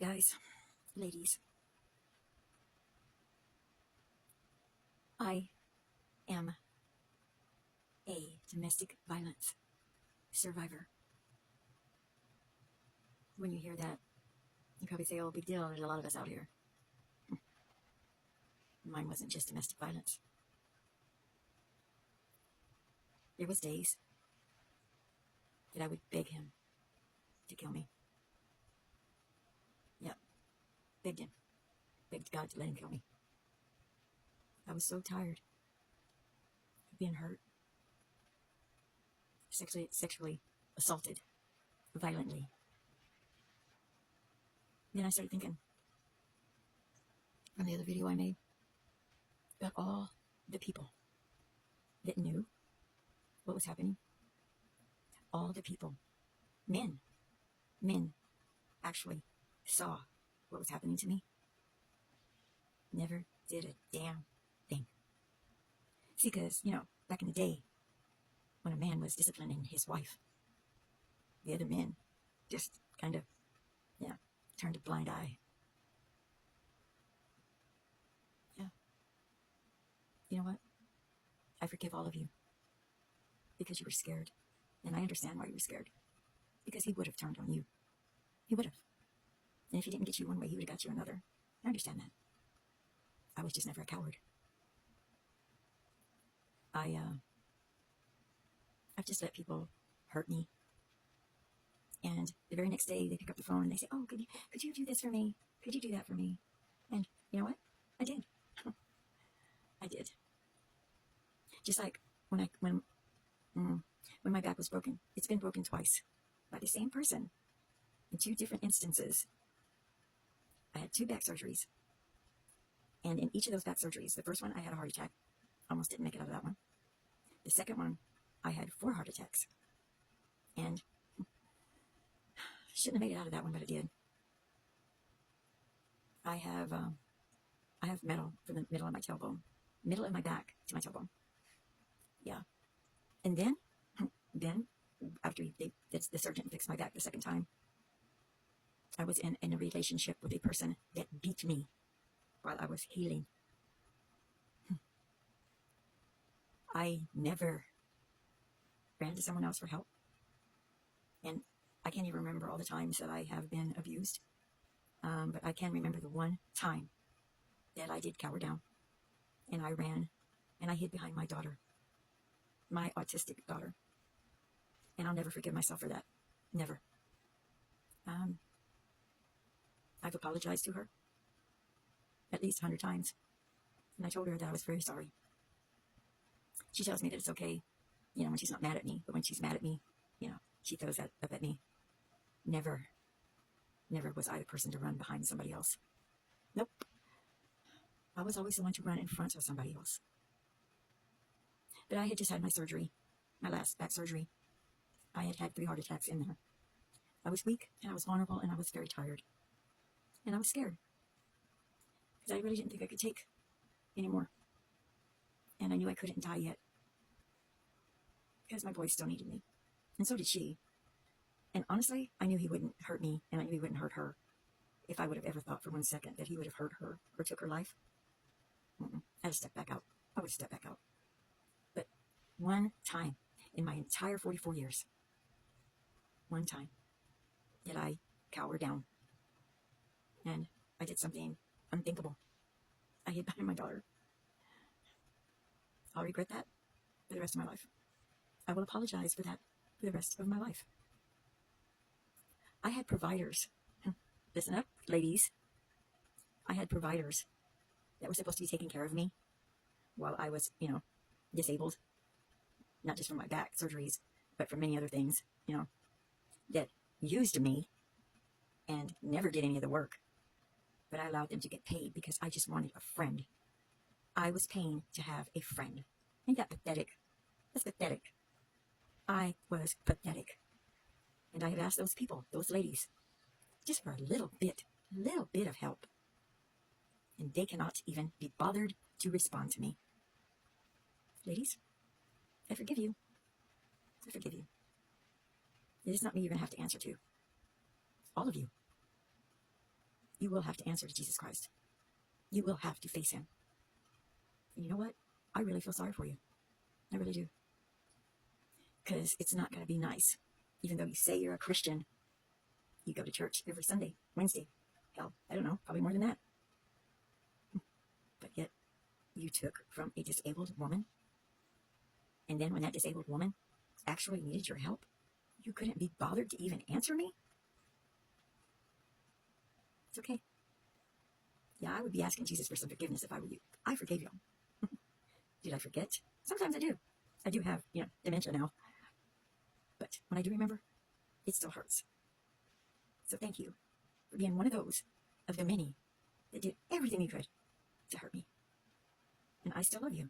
guys, ladies, I am a domestic violence survivor. When you hear that, you probably say, oh, big deal, there's a lot of us out here. Mine wasn't just domestic violence. There was days that I would beg him to kill me. Yep, begged him. Begged God to let him kill me. I was so tired of being hurt, sexually assaulted, violently. Then I started thinking, from the other video I made, about all the people that knew what was happening. All the people, men actually saw what was happening to me. Never did a damn thing. See, because, back in the day, when a man was disciplining his wife, the other men just kind of, turned a blind eye. Yeah. You know what? I forgive all of you because you were scared. And I understand why you were scared. Because he would have turned on you. He would have. And if he didn't get you one way, he would have got you another. I understand that. I was just never a coward. I've just let people hurt me. And the very next day, they pick up the phone and they say, oh, could you do this for me? Could you do that for me? And you know what? I did. I did. Just like when my back was broken. It's been broken twice by the same person in two different instances. I had 2 back surgeries. And in each of those back surgeries, the first one, I had a heart attack. Almost didn't make it out of that one. The second one, I had 4 heart attacks. And shouldn't have made it out of that one, but I did. I have metal from the middle of my tailbone. Middle of my back to my tailbone. Yeah. And then after the surgeon fixed my back the second time, I was in a relationship with a person that beat me while I was healing. I never ran to someone else for help. And I can't even remember all the times that I have been abused. But I can remember the one time that I did cower down. And I ran and I hid behind my daughter. My autistic daughter. And I'll never forgive myself for that. Never. I've apologized to her at least 100 times. And I told her that I was very sorry. She tells me that it's okay, when she's not mad at me. But when she's mad at me, she throws that up at me. Never was I the person to run behind somebody else. Nope. I was always the one to run in front of somebody else. But I had just had my surgery, my last back surgery. I had had 3 heart attacks in there. I was weak, and I was vulnerable, and I was very tired. And I was scared. Because I really didn't think I could take anymore. And I knew I couldn't die yet. Because my boy still needed me. And so did she. And honestly, I knew he wouldn't hurt me, and I knew he wouldn't hurt her. If I would have ever thought for 1 second that he would have hurt her or took her life, I had to step back out. I would have stepped back out. But one time in my entire 44 years, one time did I cower down. And I did something unthinkable. I hid behind my daughter. I'll regret that for the rest of my life. I will apologize for that for the rest of my life. I had providers. Listen up, ladies. I had providers that were supposed to be taking care of me while I was, disabled. Not just from my back surgeries, but from many other things, that used me and never did any of the work. But I allowed them to get paid because I just wanted a friend. I was paying to have a friend. Ain't that pathetic? That's pathetic. I was pathetic. And I have asked those people, those ladies, just for a little bit of help. And they cannot even be bothered to respond to me. Ladies, I forgive you. I forgive you. It is not me you're going to have to answer to. All of you. you will have to answer to Jesus Christ. You will have to face him. And you know what? I really feel sorry for you. I really do. Because it's not going to be nice. Even though you say you're a Christian, you go to church every Sunday, Wednesday. Hell, I don't know, probably more than that. But yet, you took from a disabled woman. And then when that disabled woman actually needed your help, you couldn't be bothered to even answer me? It's okay. Yeah, I would be asking Jesus for some forgiveness if I were you. I forgave you. Did I forget? Sometimes I do. I do have, dementia now. But when I do remember, it still hurts. So thank you for being one of those of the many that did everything you could to hurt me. And I still love you.